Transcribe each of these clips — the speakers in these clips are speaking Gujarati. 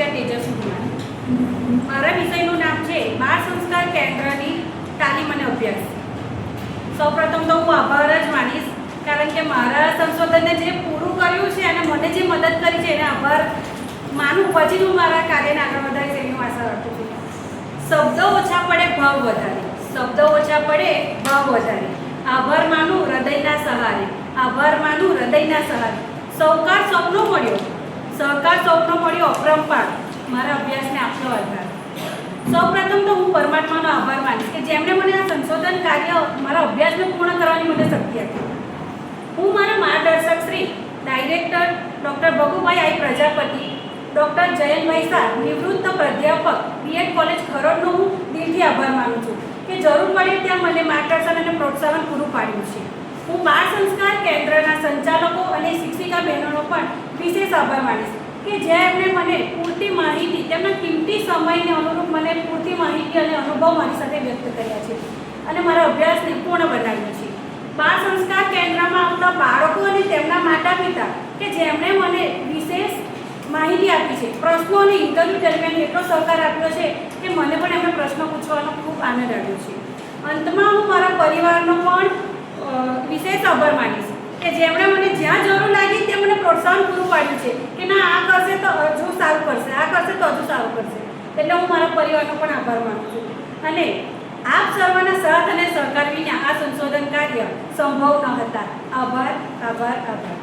કવિતા તેજસ્વી મારા વિષયનું નામ છે બાળ સંસ્કાર કેન્દ્રની તાલીમ અને અભ્યાસ. સૌપ્રથમ તો હું આભાર જ માનીશ, કારણ કે મારા સંશોધનને જે પૂરું કર્યું છે અને મને જે મદદ કરી છે એને આભાર માનું, પછી હું મારા કાર્યને આગળ વધારીશ એવી હું આશા રાખું છું. શબ્દો ઓછા પડે ભાવ વધારે, શબ્દો ઓછા પડે ભાવ વધારે. આભાર માનું હૃદયના સહારે, આભાર માનું હૃદયના સહારે. સહકાર સૌનો મળ્યો, સહકાર સૌનો મળ્યો અપરંપાર. મારા અભ્યાસને આપનો આધાર. સૌપ્રથમ તો હું પરમાત્માનો આભાર માનીશ કે જેમણે મને આ સંશોધન કાર્ય મારા અભ્યાસને પૂર્ણ કરવાની મને શક્તિ આપી. હું મારા માર્ગદર્શક શ્રી ડાયરેક્ટર ડૉક્ટર ભગુભાઈ આઈ પ્રજાપતિ, ડૉક્ટર જયંતભાઈ શાહ, નિવૃત્ત પ્રાધ્યાપક બીએડ કોલેજ ખરોડનો હું દિલથી આભાર માનું છું કે જરૂર પડે ત્યાં મને માર્ગદર્શન અને પ્રોત્સાહન પૂરું પાડ્યું છે. હું બાળ સંસ્કાર કેન્દ્રના સંચાલકો અને શિક્ષિકા બહેનોનો પણ વિશેષ આભાર માનીશ કે જેમણે મને પૂરતી માહિતી, તેમના કિંમતી સમયને અનુરૂપ મને પૂરતી માહિતી અને અનુભવ મારી સાથે વ્યક્ત કર્યા છે અને મારા અભ્યાસને પૂર્ણ બનાવ્યો છે. બાળ સંસ્કાર કેન્દ્રમાં આવતા બાળકો અને તેમના માતા પિતા કે જેમણે મને વિશેષ માહિતી આપી છે, પ્રશ્નો અને ઇન્ટરવ્યૂ દરમિયાન એટલો સહકાર આપ્યો છે કે મને પણ એમને પ્રશ્નો પૂછવાનો ખૂબ આનંદ આવ્યો છે. અંતમાં હું મારા પરિવારનો પણ વિશેષ આભાર માનીશ કે જેમણે મને જ્યાં જરૂર લાગી તે મને પ્રોત્સાહન પૂરું પાડ્યું છે કે ના, આ કરશે તો હજુ સારું કરશે, આ કરશે તો હજુ સારું કરશે. એટલે હું મારા પરિવારનો પણ આભાર માનું છું અને આપ સર્વના સાથ અને સહકાર વિના આ સંશોધન કાર્ય સંભવ ન હતા. આભાર, આભાર, આભાર.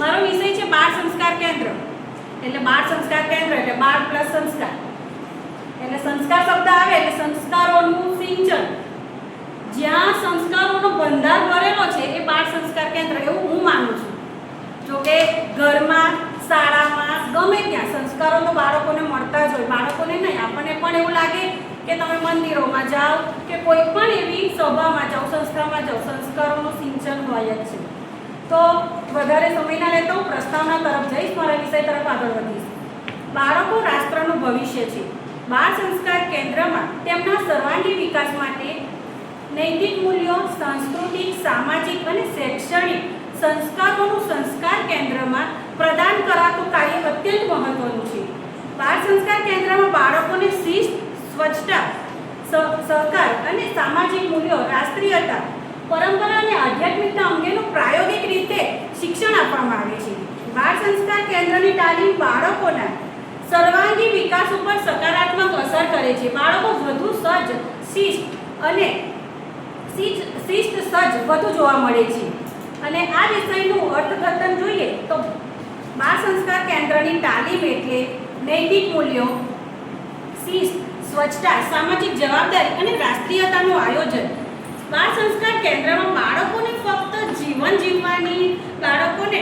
મારો વિષય છે બાળ સંસ્કાર કેન્દ્ર. એટલે બાળ સંસ્કાર કેન્દ્ર એટલે બાળ પ્લસ સંસ્કાર. એટલે સંસ્કાર શબ્દ આવે એટલે સંસ્કારોનું સિંચન, જ્યાં સંસ્કારોનો ભંડાર ભરેલો છે એ બાળ સંસ્કાર કેન્દ્ર, એવું હું માનું છું. જો કે ઘરમાં, શાળામાં, ગમે ત્યાં સંસ્કારો તો બાળકોને મળતા જ હોય. બાળકોને નહીં, આપણને પણ એવું લાગે કે તમે મંદિરોમાં જાઓ કે કોઈ પણ એવી સભામાં જાઓ, સંસ્થામાં જાઓ, સંસ્કારોનું સિંચન હોય જ છે. તો વધારે સમય ના લેતો હું પ્રસ્તાવના તરફ જઈશ, મારા વિષય તરફ આગળ વધીશ. બાળકો રાષ્ટ્રનું ભવિષ્ય છે. બાળ સંસ્કાર કેન્દ્રમાં તેમના સર્વાંગી વિકાસ માટે નૈતિક મૂલ્યો, સાંસ્કૃતિક, સામાજિક અને શૈક્ષણિક સંસ્કારોનું સંસ્કાર કેન્દ્રમાં પ્રદાન કરાતું કાર્ય અત્યંત મહત્વનું છે. બાળ સંસ્કાર કેન્દ્રમાં બાળકોને શિસ્ત, સ્વચ્છતા, સહકાર અને સામાજિક મૂલ્યો, રાષ્ટ્રીયતા, પરંપરા અને આધ્યાત્મિકતા અંગેનું પ્રાયોગિક રીતે શિક્ષણ આપવામાં આવે છે. બાળ સંસ્કાર કેન્દ્રની તાલીમ બાળકોના સર્વાંગી વિકાસ ઉપર સકારાત્મક અસર કરે છે. બાળકો વધુ સજ્જ, શિસ્ત સજ્જ વધુ જોવા મળે છે. અને આ વિષયનું અર્થઘટન જોઈએ તો બાળ સંસ્કાર કેન્દ્રની તાલીમ એટલે નૈતિક મૂલ્યો, શિસ્ત, સ્વચ્છતા, સામાજિક જવાબદારી અને રાષ્ટ્રીયતાનું આયોજન. બાળ સંસ્કાર કેન્દ્રમાં બાળકોને ફક્ત જીવન જીવવાની, બાળકોને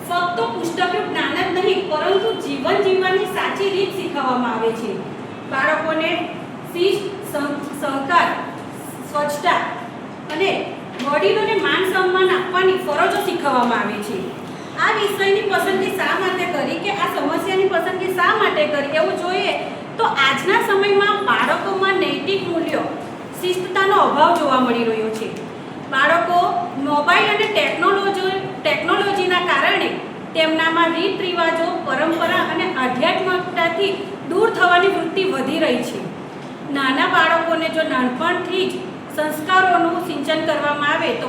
ફક્ત પુસ્તકનું જ્ઞાન જ નહીં પરંતુ જીવન જીવવાની સાચી રીત શીખવવામાં આવે છે. બાળકોને શિસ્ત, સહકાર, સ્વચ્છતા અને વડીલોને માન સન્માન આપવાની ફરજો શીખવવામાં આવે છે. આ વિષયની પસંદગી શા માટે કરી કે આ સમસ્યાની પસંદગી શા માટે કરી એવું જોઈએ તો આજના સમયમાં બાળકોમાં નૈતિક મૂલ્યો, શિસ્તતાનો અભાવ જોવા મળી રહ્યો છે. બાળકો મોબાઈલ અને ટેકનોલોજીના કારણે તેમનામાં રીત રિવાજો, પરંપરા અને આધ્યાત્મિકતાથી દૂર થવાની વૃત્તિ વધી રહી છે. નાના બાળકોને જો નાનપણથી જ સંસ્કારોનું સિંચન કરવામાં આવે તો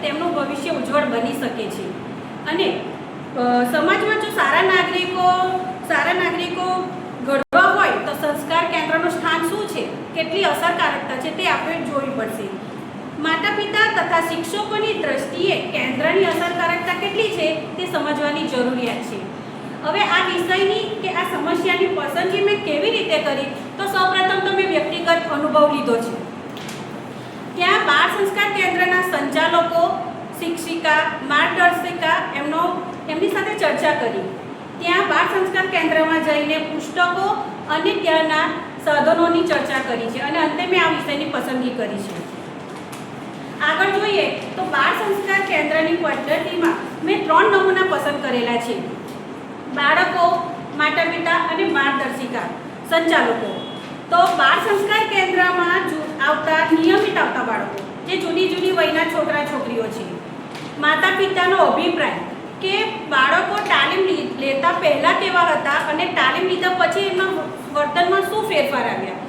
તેમનું ભવિષ્ય ઉજ્જવળ બની શકે છે. અને સમાજમાં જો સારા નાગરિકો ઘડવા હોય તો સંસ્કાર કેન્દ્રનું સ્થાન શું છે, કેટલી અસરકારકતા છે તે આપણે જોવી પડશે. માતા પિતા તથા શિક્ષકોની દ્રષ્ટિએ કેન્દ્રની અસરકારકતા કેટલી છે તે સમજવાની જરૂરિયાત છે. હવે આ વિષયની કે આ સમસ્યાની પસંદગી મેં કેવી રીતે કરી તો સૌપ્રથમ તો મેં વ્યક્તિગત અનુભવ લીધો છે. ત્યાં બાળ સંસ્કાર કેન્દ્રના સંચાલકો, શિક્ષિકા, માર્ગદર્શિકા એમની સાથે ચર્ચા કરી. ત્યાં બાળ સંસ્કાર કેન્દ્રમાં જઈને પુસ્તકો અને ત્યાંના સાધનોની ચર્ચા કરી છે અને અંતે મેં આ વિષયની પસંદગી કરી છે. આગળ જોઈએ તો બાળ સંસ્કાર કેન્દ્રની પદ્ધતિમાં મેં 3 નમૂના પસંદ કરેલા છે: બાળકો, માતા પિતા અને માર્ગદર્શિકા, સંચાલકો. તો બાળ સંસ્કાર કેન્દ્રમાં નિયમિત આવતા બાળકો જે જુદી જુદી વયના છોકરા છોકરીઓ છે. માતા પિતાનો અભિપ્રાય કે બાળકો તાલીમ લેતા પહેલાં કેવા હતા અને તાલીમ લીધા પછી એમના વર્તનમાં શું ફેરફાર આવ્યા,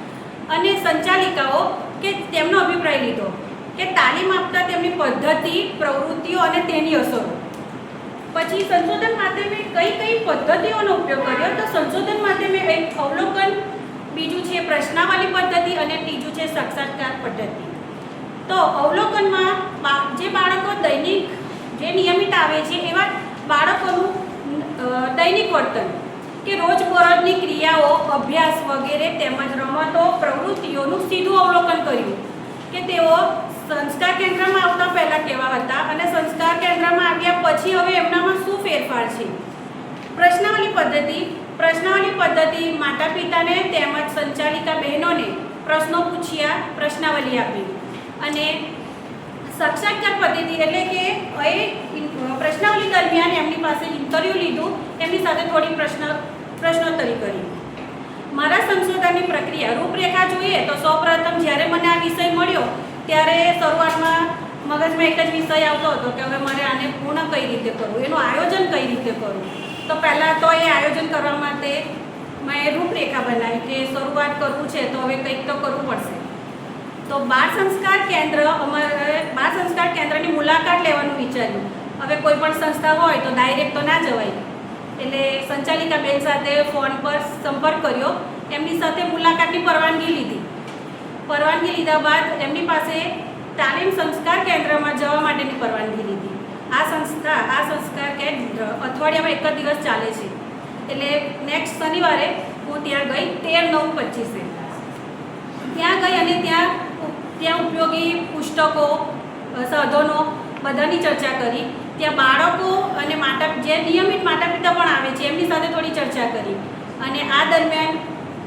અને સંચાલિકાઓ કે તેમનો અભિપ્રાય લીધો કે તાલીમ આપતા તેમની પદ્ધતિ, પ્રવૃત્તિઓ અને તેની અસરો. પછી સંશોધન માટે મેં કઈ પદ્ધતિઓનો ઉપયોગ કર્યો, તો સંશોધન માટે મેં એક અવલોકન, બીજું છે પ્રશ્નાવલી પદ્ધતિ અને ત્રીજું છે સાક્ષાત્કાર પદ્ધતિ. તો અવલોકનમાં જે બાળકો દૈનિક જે નિયમિત આવે છે એવા બાળકોનું દૈનિક વર્તન કે રોજબરોજની ક્રિયાઓ, અભ્યાસ વગેરે તેમજ રમતો, પ્રવૃત્તિઓનું સીધું અવલોકન કર્યું કે તેઓ સંસ્કાર કેન્દ્રમાં આવતા પહેલાં કેવા હતા અને સંસ્કાર કેન્દ્રમાં આવ્યા પછી હવે એમનામાં શું ફેરફાર છે. પ્રશ્નાવલી પદ્ધતિ માતા પિતાને તેમજ સંચાલિકા બહેનોને પ્રશ્નો પૂછ્યા, પ્રશ્નાવલી આપી. અને સાક્ષાત્કાર પદ્ધતિ એટલે કે પ્રશ્નાવલી દરમિયાન એમની પાસે ઇન્ટરવ્યૂ લીધું, એમની સાથે થોડી પ્રશ્નોત્તરી કરી. મારા સંશોધનની પ્રક્રિયા રૂપરેખા જોઈએ તો સૌપ્રથમ જ્યારે મને આ વિષય મળ્યો ત્યારે શરૂઆતમાં મગજમાં એક જ વિષય આવતો હતો કે હવે મારે આને પૂર્ણ કઈ રીતે કરવું, એનું આયોજન કઈ રીતે કરવું. તો પહેલાં તો એ આયોજન કરવા માટે મેં રૂપરેખા બનાવી કે શરૂઆત કરવું છે તો હવે કંઈક તો કરવું પડશે. તો બાળ સંસ્કાર કેન્દ્રની મુલાકાત લેવાનું વિચાર્યું. હવે કોઈ પણ સંસ્થા હોય તો ડાયરેક્ટ તો ના જવાય, એટલે સંચાલિકા બેન સાથે ફોન પર સંપર્ક કર્યો, એમની સાથે મુલાકાતની પરવાનગી લીધી. પરવાનગી લીધા બાદ એમની પાસે તાલીમ સંસ્કાર કેન્દ્રમાં જવા માટેની પરવાનગી લીધી. આ સંસ્કાર કેન્દ્ર અઠવાડિયામાં એક જ દિવસ ચાલે છે, એટલે નેક્સ્ટ શનિવારે હું ત્યાં ગઈ 13/9/25. ત્યાં ગઈ અને ત્યાં ઉપયોગી પુસ્તકો, સાધનો બધાની ચર્ચા કરી. ત્યાં બાળકો અને જે નિયમિત માતા પિતા પણ આવે છે એમની સાથે થોડી ચર્ચા કરી. અને આ દરમિયાન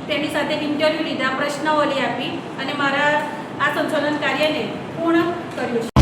તેમની સાથે ઇન્ટરવ્યૂ લીધા, પ્રશ્નાવલી આપી અને મારા આ સંશોધન કાર્યને પૂર્ણ કર્યું છે.